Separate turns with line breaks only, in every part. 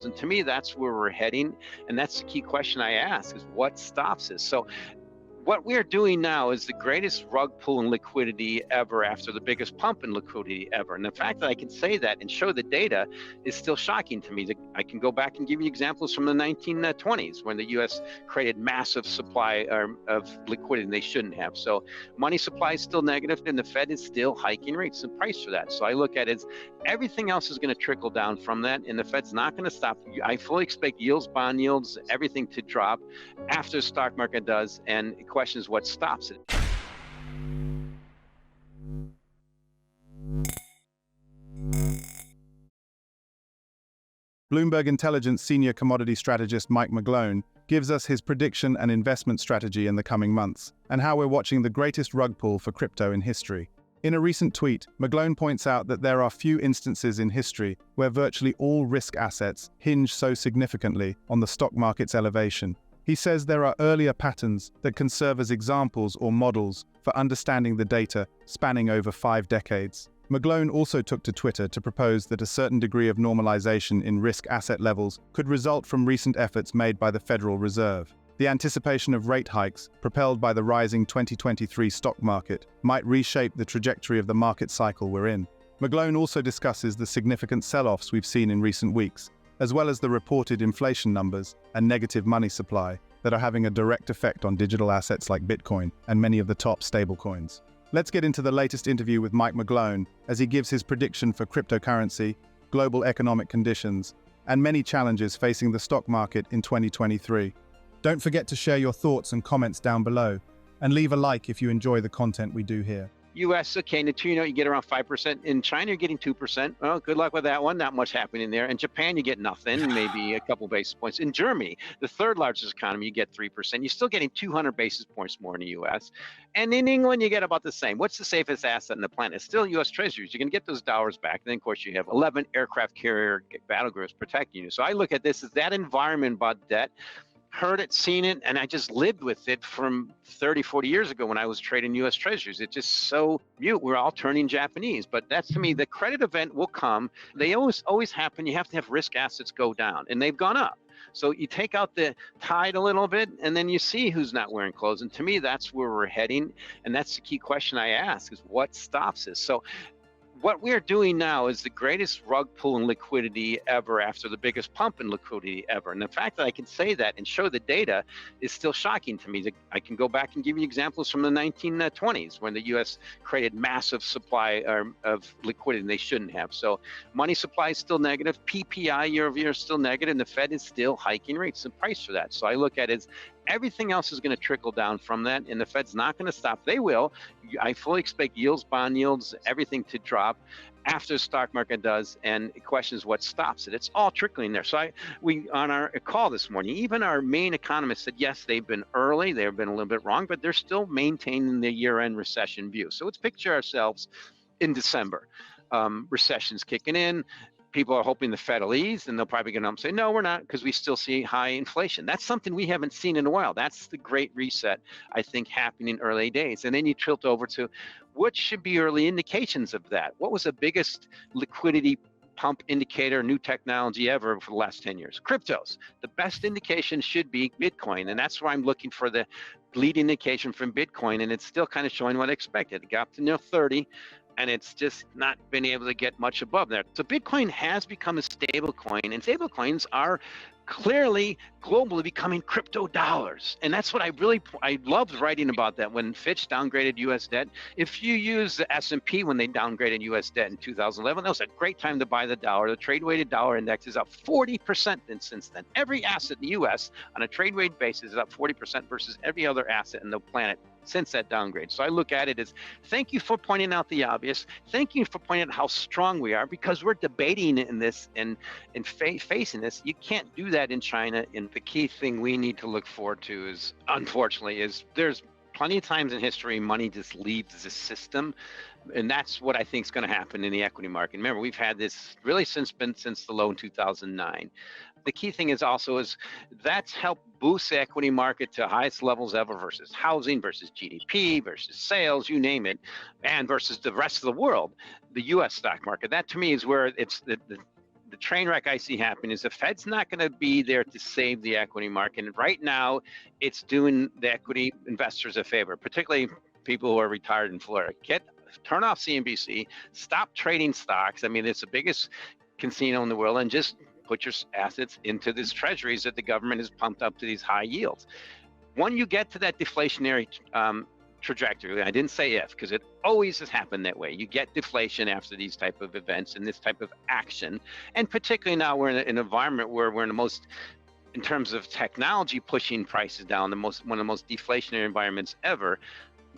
And to me, that's where we're heading. And that's the key question I ask is what stops us? So what we're doing now is the greatest rug pull in liquidity ever after the biggest pump in liquidity ever. And the fact that I can say that and show the data is still shocking to me. I can go back and give you examples from the 1920s when the U.S. created massive supply of liquidity they shouldn't have. So money supply is still negative and the Fed is still hiking rates and price for that. So I look at it as everything else is going to trickle down from that, and the Fed's not going to stop. I fully expect yields, bond yields, everything to drop after the stock market does, and the question is what stops it.
Bloomberg Intelligence senior commodity strategist Mike McGlone gives us his prediction and investment strategy in the coming months, and how we're watching the greatest rug pull for crypto in history. In a recent tweet, McGlone points out that there are few instances in history where virtually all risk assets hinge so significantly on the stock market's elevation. He says there are earlier patterns that can serve as examples or models for understanding the data spanning over 5 decades. McGlone also took to Twitter to propose that a certain degree of normalization in risk asset levels could result from recent efforts made by the Federal Reserve. The anticipation of rate hikes, propelled by the rising 2023 stock market, might reshape the trajectory of the market cycle we're in. McGlone also discusses the significant sell-offs we've seen in recent weeks, as well as the reported inflation numbers and negative money supply that are having a direct effect on digital assets like Bitcoin and many of the top stablecoins. Let's get into the latest interview with Mike McGlone as he gives his prediction for cryptocurrency, global economic conditions, and many challenges facing the stock market in 2023. Don't forget to share your thoughts and comments down below, and leave a like if you enjoy the content we do here.
U.S., okay, Neutrino, you get around 5%. In China, you're getting 2%. Well, good luck with that one. Not much happening there. In Japan, you get nothing, maybe a couple basis points. In Germany, the third largest economy, you get 3%. You're still getting 200 basis points more in the U.S. And in England, you get about the same. What's the safest asset in the planet? It's still U.S. Treasuries. You're going to get those dollars back. And then, of course, you have 11 aircraft carrier battle groups protecting you. So I look at this as that environment bought debt. Heard it, seen it, and I just lived with it from 30, 40 years ago when I was trading U.S. Treasuries. It's just so mute. We're all turning Japanese. But that's, to me, the credit event will come. They always happen. You have to have risk assets go down, and they've gone up. So you take out the tide a little bit, and then you see who's not wearing clothes. And to me, that's where we're heading. And that's the key question I ask is what stops us? So what we're doing now is the greatest rug pull in liquidity ever after the biggest pump in liquidity ever. And the fact that I can say that and show the data is still shocking to me. I can go back and give you examples from the 1920s when the U.S. created massive supply of liquidity they shouldn't have. So money supply is still negative. PPI year over year is still negative, and the Fed is still hiking rates and price for that. So I look at it as everything else is going to trickle down from that, and the Fed's not going to stop. They will. I fully expect yields, bond yields, everything to drop after the stock market does, and the question is what stops it. It's all trickling there. So we on our call this morning, even our main economists said, yes, they've been early, they've been a little bit wrong, but they're still maintaining the year-end recession view. So let's picture ourselves in December. Recession's kicking in. People are hoping the Fed will ease, and they'll probably get up and say, no, we're not, because we still see high inflation. That's something we haven't seen in a while. That's the great reset, I think, happening in early days. And then you tilt over to what should be early indications of that. What was the biggest liquidity pump indicator, new technology ever for the last 10 years? Cryptos. The best indication should be Bitcoin, and that's why I'm looking for the lead indication from Bitcoin, and it's still kind of showing what I expected. It got up to near 30. And it's just not been able to get much above that. So Bitcoin has become a stable coin, and stable coins are clearly globally becoming crypto dollars. And that's what I loved writing about that when Fitch downgraded U.S. debt. If you use the S&P when they downgraded U.S. debt in 2011, that was a great time to buy the dollar. The trade-weighted dollar index is up 40% since then. Every asset in the U.S. on a trade-weighted basis is up 40% versus every other asset in the planet since that downgrade. So I look at it as, thank you for pointing out the obvious. Thank you for pointing out how strong we are, because we're debating in this and facing this. You can't do that in China. And the key thing we need to look forward to is, unfortunately, is there's plenty of times in history money just leaves the system. And that's what I think is going to happen in the equity market. Remember, we've had this really since the low in 2009. The key thing is also that's helped boost the equity market to highest levels ever versus housing, versus GDP, versus sales, you name it, and versus the rest of the world, the U.S. stock market. That to me is where it's the train wreck I see happening is the Fed's not going to be there to save the equity market. And right now, it's doing the equity investors a favor, particularly people who are retired in Florida. Turn off CNBC, stop trading stocks. I mean, it's the biggest casino in the world, and just put your assets into these treasuries that the government has pumped up to these high yields. When you get to that deflationary trajectory, I didn't say if, because it always has happened that way. You get deflation after these type of events and this type of action. And particularly now we're in an environment where we're in the most, in terms of technology, pushing prices down, one of the most deflationary environments ever.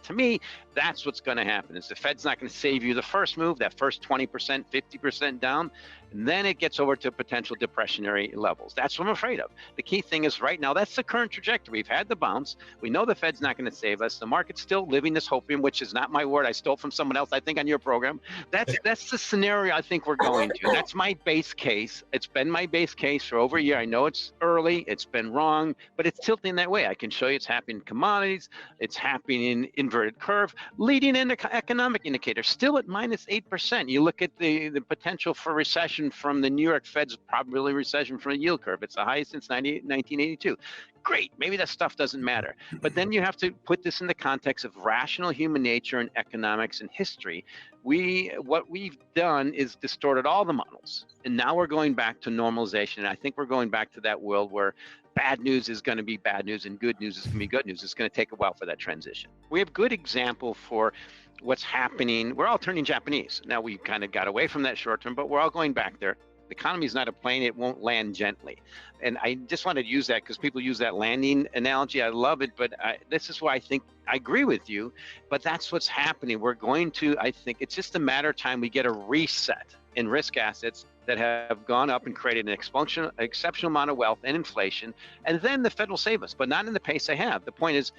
To me, that's what's going to happen. Is the Fed's not going to save you the first move, that first 20%, 50% down, and then it gets over to potential depressionary levels. That's what I'm afraid of. The key thing is right now, that's the current trajectory. We've had the bounce. We know the Fed's not going to save us. The market's still living this hopium, which is not my word. I stole from someone else, I think, on your program. That's the scenario I think we're going to. That's my base case. It's been my base case for over a year. I know it's early, it's been wrong, but it's tilting that way. I can show you it's happening in commodities, it's happening in inverted curve, leading into economic indicators, still at minus 8%. You look at the potential for recession from the New York Fed's probability recession from the yield curve. It's the highest since 1982. Great, maybe that stuff doesn't matter. But then you have to put this in the context of rational human nature and economics and history. What we've done is distorted all the models. And now we're going back to normalization. And I think we're going back to that world where bad news is going to be bad news and good news is going to be good news. It's going to take a while for that transition. We have good example for what's happening. We're all turning Japanese. Now we kind of got away from that short term, but we're all going back there. The economy is not a plane, it won't land gently. And I just wanted to use that because people use that landing analogy. I love it, but this is why I think I agree with you, but that's what's happening. We're going to, I think it's just a matter of time we get a reset in risk assets that have gone up and created an exceptional amount of wealth and inflation, and then the Fed will save us, but not in the pace they have. The point is,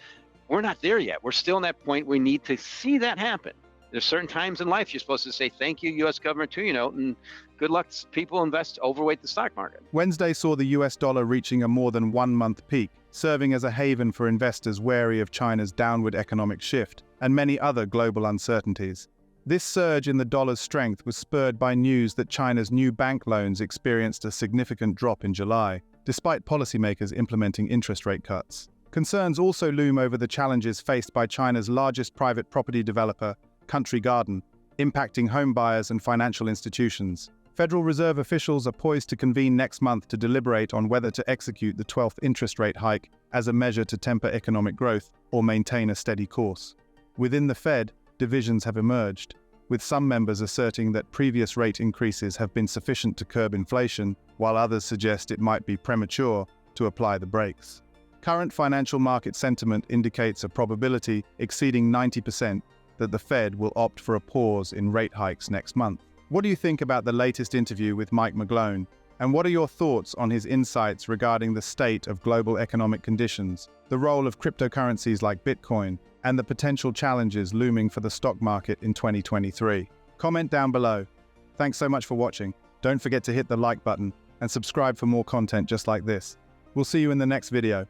we're not there yet. We're still in that point. We need to see that happen. There's certain times in life you're supposed to say, thank you, U.S. government, too, and good luck to people invest overweight the stock market.
Wednesday saw the US dollar reaching a more than 1 month peak, serving as a haven for investors wary of China's downward economic shift and many other global uncertainties. This surge in the dollar's strength was spurred by news that China's new bank loans experienced a significant drop in July, despite policymakers implementing interest rate cuts. Concerns also loom over the challenges faced by China's largest private property developer, Country Garden, impacting home buyers and financial institutions. Federal Reserve officials are poised to convene next month to deliberate on whether to execute the 12th interest rate hike as a measure to temper economic growth or maintain a steady course. Within the Fed, divisions have emerged, with some members asserting that previous rate increases have been sufficient to curb inflation, while others suggest it might be premature to apply the brakes. Current financial market sentiment indicates a probability exceeding 90% that the Fed will opt for a pause in rate hikes next month. What do you think about the latest interview with Mike McGlone? And what are your thoughts on his insights regarding the state of global economic conditions, the role of cryptocurrencies like Bitcoin, and the potential challenges looming for the stock market in 2023? Comment down below. Thanks so much for watching. Don't forget to hit the like button and subscribe for more content just like this. We'll see you in the next video.